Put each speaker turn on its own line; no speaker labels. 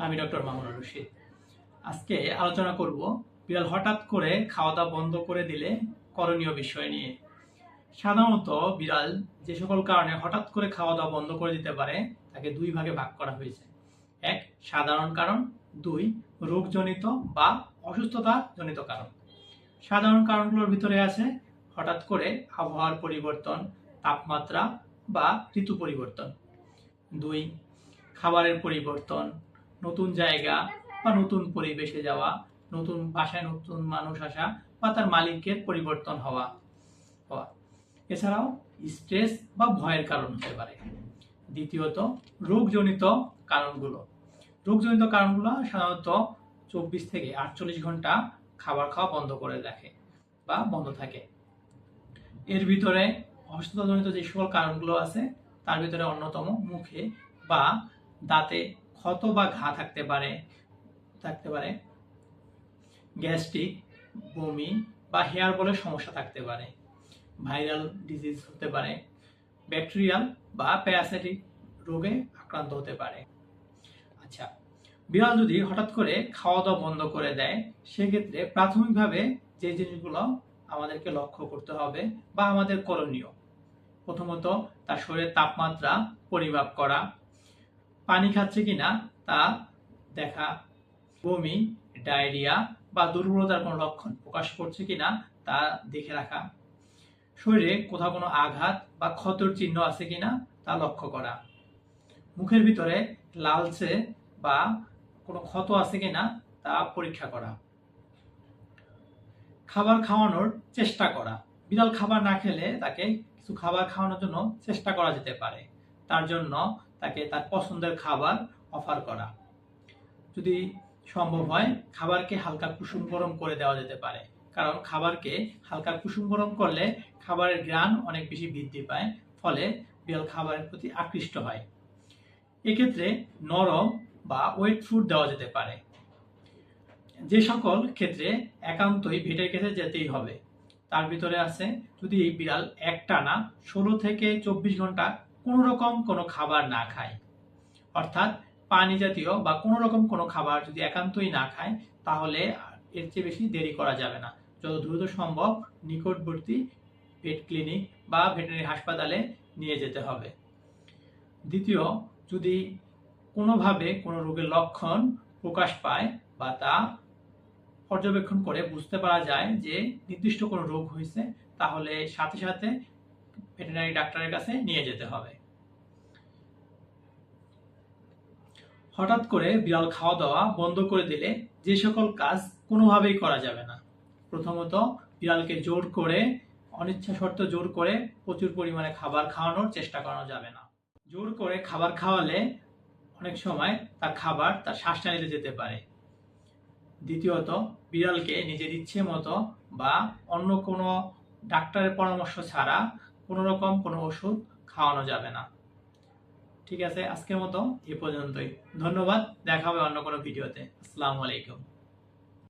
আমি ডক্টর মামুনুর রশিদ। আজকে আলোচনা করব বিড়াল হঠাৎ করে খাওয়া দাওয়া বন্ধ করে দিলে করণীয় বিষয় নিয়ে। সাধারণত বিড়াল যে সকল কারণে হঠাৎ করে খাওয়া দাওয়া বন্ধ করে দিতে পারে তাকে দুই ভাগে ভাগ করা হয়েছে। এক, সাধারণ কারণ। দুই, রোগজনিত বা অসুস্থতাজনিত কারণ। সাধারণ কারণগুলোর ভিতরে আছে হঠাৎ করে আবহাওয়ার পরিবর্তন, তাপমাত্রা বা ঋতু পরিবর্তন। দুই, খাবারের পরিবর্তন, নতুন জায়গা বা নতুন পরিবেশে যাওয়া, নতুন বাসায় নতুন মানুষ আসা বা তার মালিকের পরিবর্তন হওয়া। এছাড়াও স্ট্রেস বা ভয়ের কারণ হতে পারে। দ্বিতীয়ত, রোগজনিত কারণগুলো। রোগজনিত কারণগুলো সাধারণত 24 থেকে 48 ঘন্টা খাবার খাওয়া বন্ধ করে রাখে বা বন্ধ থাকে। এর ভিতরে অসুস্থতাজনিত যে সকল কারণগুলো আছে তার ভিতরে অন্যতম মুখে বা দাঁতে ক্ষত বা ঘা থাকতে পারে, গ্যাস্ট্রিক, বমি বা হেয়ার বলের সমস্যা থাকতে পারে, ভাইরাল ডিজিজ হতে পারে, ব্যাকটেরিয়াল বা প্যারাসাইটিক রোগে আক্রান্ত হতে পারে। আচ্ছা, বিড়াল যদি হঠাৎ করে খাওয়া দাওয়া বন্ধ করে দেয় সেক্ষেত্রে প্রাথমিকভাবে যে জিনিসগুলো আমাদেরকে লক্ষ্য করতে হবে বা আমাদের করণীয়, প্রথমত তার শরীরের তাপমাত্রা পরিমাপ করা, পানি খাচ্ছে কিনা তা দেখা, বমি, ডায়রিয়া বা দুর্বলতার কোনো লক্ষণ প্রকাশ করছে কিনা তা দেখে রাখা, শরীরে কোথাও কোনো আঘাত বা ক্ষতর চিহ্ন আছে কিনা তা লক্ষ্য করা, মুখের ভিতরে লালচে বা কোনো ক্ষত আছে কিনা তা পরীক্ষা করা, খাবার খাওয়ানোর চেষ্টা করা। বিড়াল খাবার না খেলে তাকে কিছু খাবার খাওয়ানোর জন্য চেষ্টা করা যেতে পারে। তার জন্য তাকে তার পছন্দের খাবার অফার করা। যদি সম্ভব হয় খাবারকে হালকা কুসুম গরম করে দেওয়া যেতে পারে, কারণ খাবারকে হালকা কুসুম গরম করলে খাবারের ঘ্রাণ অনেক বেশি বৃদ্ধি পায়, ফলে বিড়াল খাবারের প্রতি আকৃষ্ট হয়। এক্ষেত্রে নরম বা ওয়েট ফুড দেওয়া যেতে পারে। যে সকল ক্ষেত্রে একান্তই ভেটের কাছে যেতেই হবে তার ভিতরে আছে যদি বিড়াল একটানা 16 থেকে 24 ঘন্টা কোনো রকম কোনো খাবার না খায়, অর্থাৎ পানি জাতীয় বা কোনো রকম কোনো খাবার যদি একান্তই না খায়, তাহলে এর চেয়ে বেশি দেরি করা যাবে না। যত দ্রুত সম্ভব নিকটবর্তী পেট ক্লিনিক বা ভেটেরিনারি হাসপাতালে নিয়ে যেতে হবে। দ্বিতীয়, যদি কোনোভাবে কোনো রোগের লক্ষণ প্রকাশ পায় বা তা পর্যবেক্ষণ করে বুঝতে পারা যায় যে নির্দিষ্ট কোনো রোগ হয়েছে, তাহলে সাথে সাথে ভেটেরিনারি ডাক্তারের কাছে নিয়ে যেতে হবে। হঠাৎ করে বিড়াল খাওয়া দাওয়া বন্ধ করে দিলে যে সকল কাজ কোনোভাবেই করা যাবে না। প্রথমত, বিড়ালকে জোর করে, অনিচ্ছা সত্ত্বেও জোর করে প্রচুর পরিমাণে খাবার খাওয়ানোর চেষ্টা করানো যাবে না। জোর করে খাবার খাওয়ালে অনেক সময় তার খাবার তার শ্বাসটা নিতে যেতে পারে। দ্বিতীয়ত, বিড়ালকে নিজের ইচ্ছে মতো বা অন্য কোনো ডাক্তারের পরামর্শ ছাড়া কোনো রকম কোনো ওষুধ খাওয়ানো যাবে না। ঠিক আছে, আজকের মতো এ পর্যন্তই। ধন্যবাদ, দেখা হবে অন্য কোনো ভিডিওতে। আসসালামু আলাইকুম।